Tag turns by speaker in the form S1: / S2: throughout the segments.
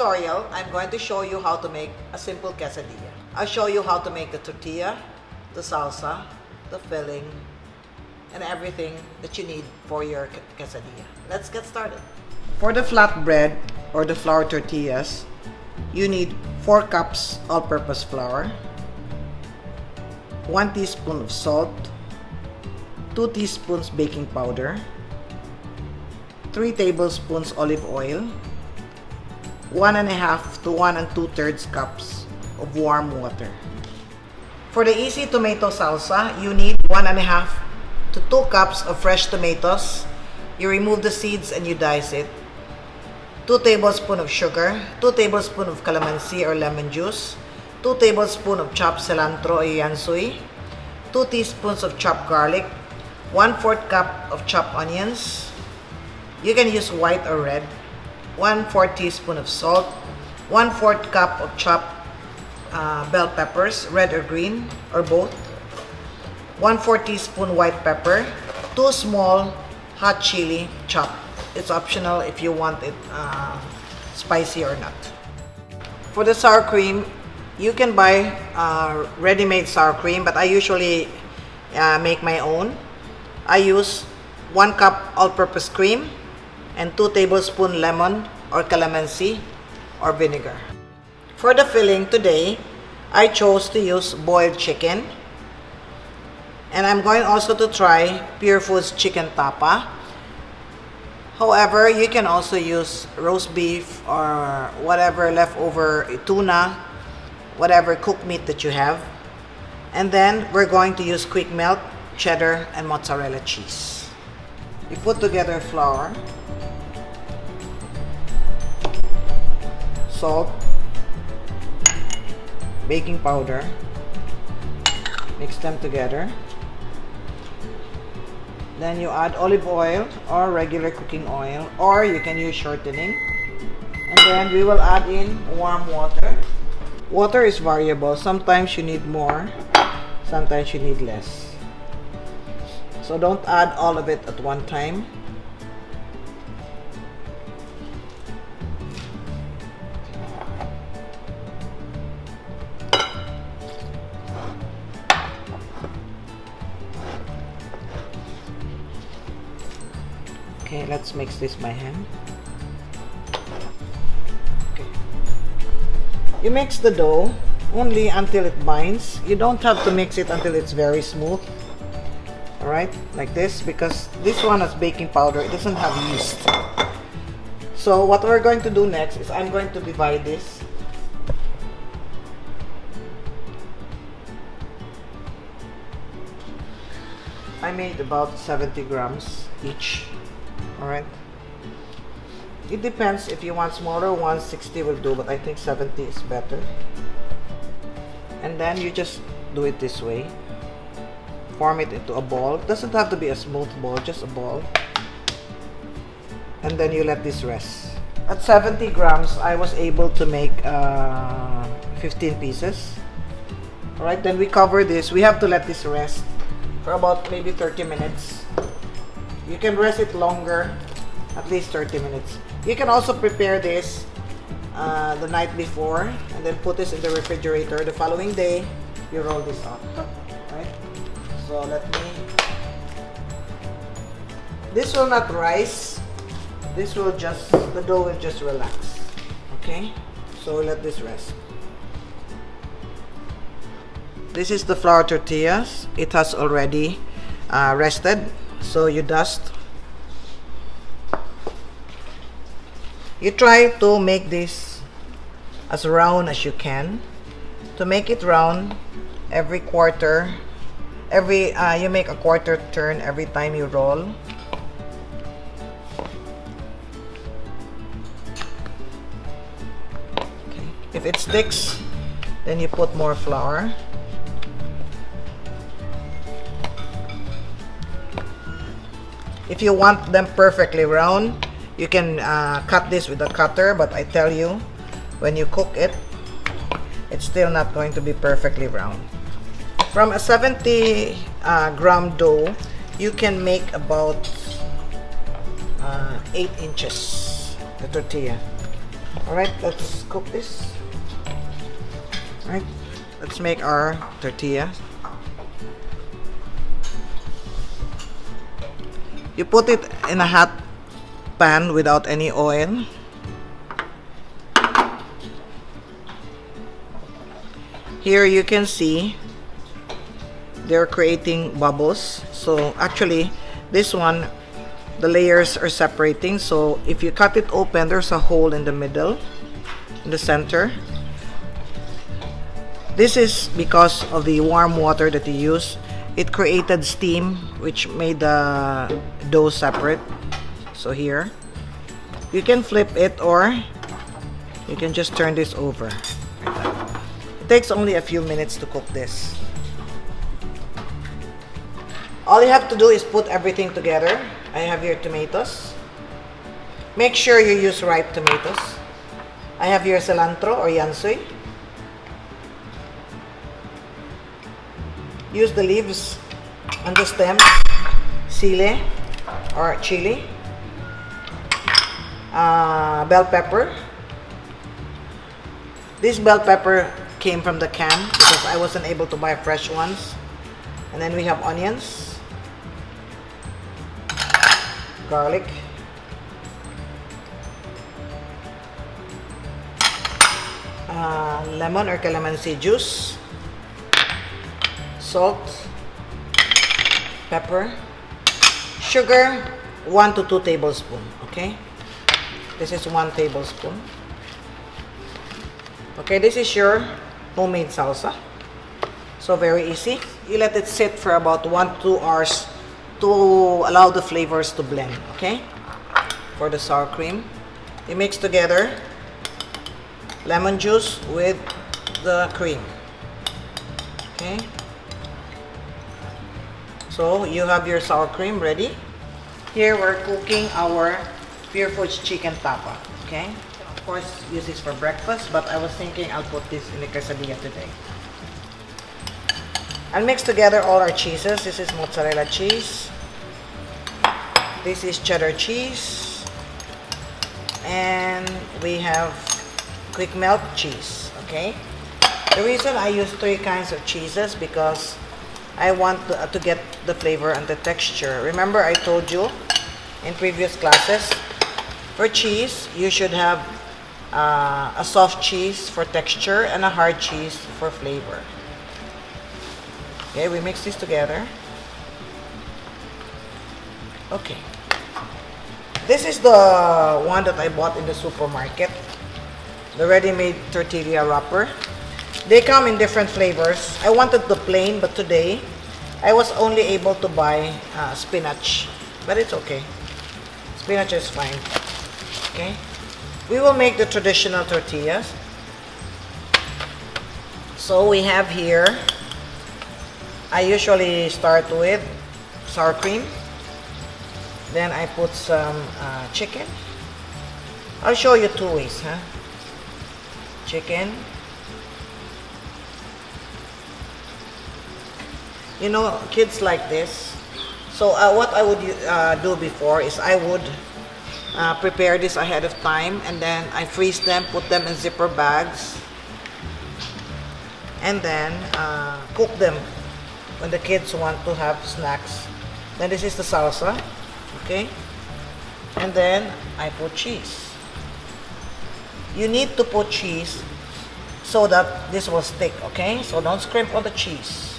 S1: tutorial, I'm going to show you how to make a simple quesadilla. I'll show you how to make the tortilla, the salsa, the filling, and everything that you need for your quesadilla. Let's get started. For the flatbread or the flour tortillas, you need 4 cups all-purpose flour, 1 teaspoon of salt, 2 teaspoons baking powder, 3 tablespoons olive oil, 1.5 to 1 2/3 cups of warm water. For the easy tomato salsa, you need 1.5 to 2 cups of fresh tomatoes. You remove the seeds and you dice it. 2 tablespoons of sugar, 2 tablespoons of calamansi or lemon juice, 2 tablespoons of chopped cilantro or yansui, 2 teaspoons of chopped garlic, 1/4 cup of chopped onions. You can use white or red. 1/4 teaspoon of salt, 1/4 cup of chopped bell peppers, red or green or both, 1/4 teaspoon white pepper, 2 small hot chili chopped. It's optional if you want it spicy or not. For the sour cream, you can buy ready-made sour cream, but I usually make my own. I use 1 cup all-purpose cream and 2 tablespoons lemon or calamansi or vinegar. For the filling today, I chose to use boiled chicken, and I'm going also to try Pure Foods chicken tapa. However, you can also use roast beef or whatever leftover tuna, whatever cooked meat that you have. And then we're going to use quick melt, cheddar, and mozzarella cheese. You put together flour, salt, baking powder, mix them together. Then you add olive oil or regular cooking oil, or you can use shortening. And then we will add in warm water. Water is variable. Sometimes you need more, sometimes you need less. So don't add all of it at one time. Okay, let's mix this by hand. Okay. You mix the dough only until it binds. You don't have to mix it until it's very smooth. Alright, like this, because this one has baking powder. It doesn't have yeast. So what we're going to do next is I'm going to divide this. I made about 70 grams each. Alright, it depends. If you want smaller ones, 60 will do, but I think 70 is better. And then you just do it this way, form it into a ball. It doesn't have to be a smooth ball, just a ball. And then you let this rest. At 70 grams, I was able to make 15 pieces. Alright, then we cover this. We have to let this rest for about maybe 30 minutes. You can rest it longer, at least 30 minutes. You can also prepare this the night before and then put this in the refrigerator. The following day, you roll this out. Right? So this will not rise. This will just, the dough will just relax. Okay? So let this rest. This is the flour tortillas. It has already rested. So you dust. You try to make this as round as you can. To make it round, every quarter, you make a quarter turn every time you roll. Okay. If it sticks, then you put more flour. If you want them perfectly round, you can cut this with a cutter, but I tell you, when you cook it, it's still not going to be perfectly round. From a 70 gram dough, you can make about 8 inches the tortilla. Alright, let's cook this. Alright, let's make our tortilla. You put it in a hot pan without any oil. Here you can see they're creating bubbles. So actually this one, the layers are separating. So if you cut it open, there's a hole in the middle, in the center. This is because of the warm water that you use. It created steam which made the dough separate. So here you can flip it, or you can just turn this over. It takes only a few minutes to cook this. All you have to do is put everything together. I have here tomatoes. Make sure you use ripe tomatoes. I have here cilantro or yansoy. Use the leaves and the stems. Sile or chili. Bell pepper. This bell pepper came from the can because I wasn't able to buy fresh ones. And then we have onions, garlic, lemon or calamansi juice, salt, pepper, sugar, 1 to 2 tablespoons. Okay, this is 1 tablespoon. Okay, this is your homemade salsa. So very easy. You let it sit for about 1 to 2 hours to allow the flavors to blend. Okay, for the sour cream, you mix together lemon juice with the cream. Okay, so you have your sour cream ready. Here we're cooking our Pure Foods chicken tapa. Okay, of course use this for breakfast, but I was thinking I'll put this in the quesadilla today. I'll mix together all our cheeses. This is mozzarella cheese. This is cheddar cheese. And we have quick melt cheese. Okay, the reason I use 3 kinds of cheeses because I want to get the flavor and the texture. Remember I told you in previous classes, for cheese you should have a soft cheese for texture and a hard cheese for flavor. Okay, we mix this together. Okay, this is the one that I bought in the supermarket, the ready-made tortilla wrapper. They come in different flavors. I wanted the plain, but today I was only able to buy spinach, but it's okay. Spinach is fine. Okay, we will make the traditional tortillas. So we have here, I usually start with sour cream. Then I put some chicken. I'll show you 2 ways, huh? Chicken. You know, kids like this. So what I would do before is I would prepare this ahead of time, and then I freeze them, put them in zipper bags, and then cook them when the kids want to have snacks. Then this is the salsa. Okay, and then I put cheese. You need to put cheese so that this will stick. Okay, so don't scrimp on the cheese.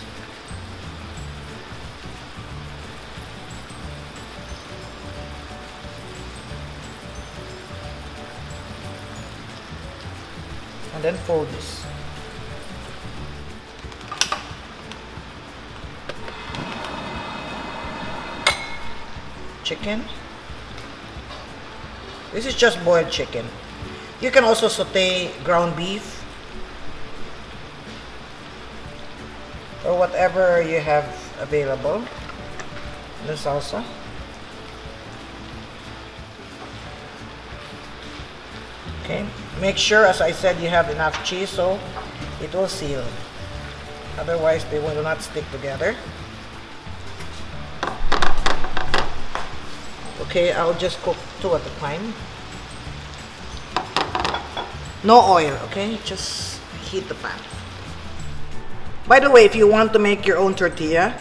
S1: And then fold this. Chicken. This is just boiled chicken. You can also saute ground beef or whatever you have available. The salsa. Okay, make sure, as I said, you have enough cheese so it will seal. Otherwise they will not stick together. Okay, I'll just cook 2 at a time. No oil, okay? Just heat the pan. By the way, if you want to make your own tortilla,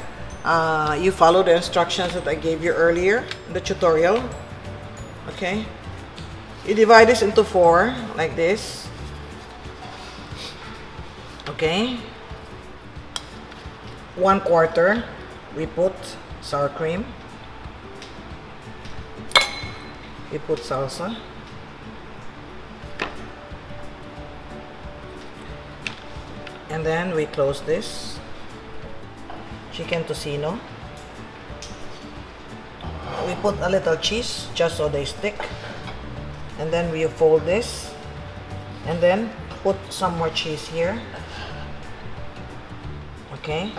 S1: you follow the instructions that I gave you earlier in the tutorial. Okay? You divide this into 4 like this. Okay? 1/4 we put sour cream. We put salsa. And then we close this. Chicken tocino. We put a little cheese just so they stick. And then we fold this. And then put some more cheese here. Okay.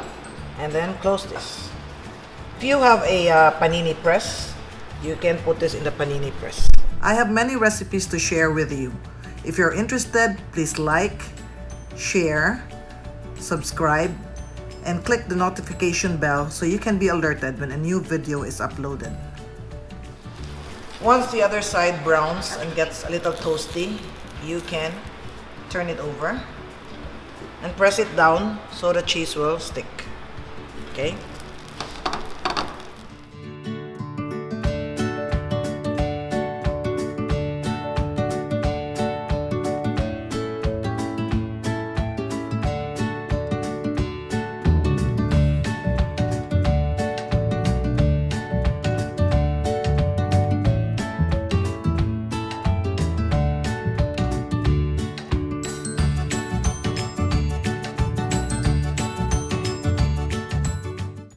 S1: And then close this. If you have a panini press, you can put this in the panini press. I have many recipes to share with you. If you're interested, please like, share, subscribe, and click the notification bell so you can be alerted when a new video is uploaded. Once the other side browns and gets a little toasty, you can turn it over and press it down so the cheese will stick. Okay?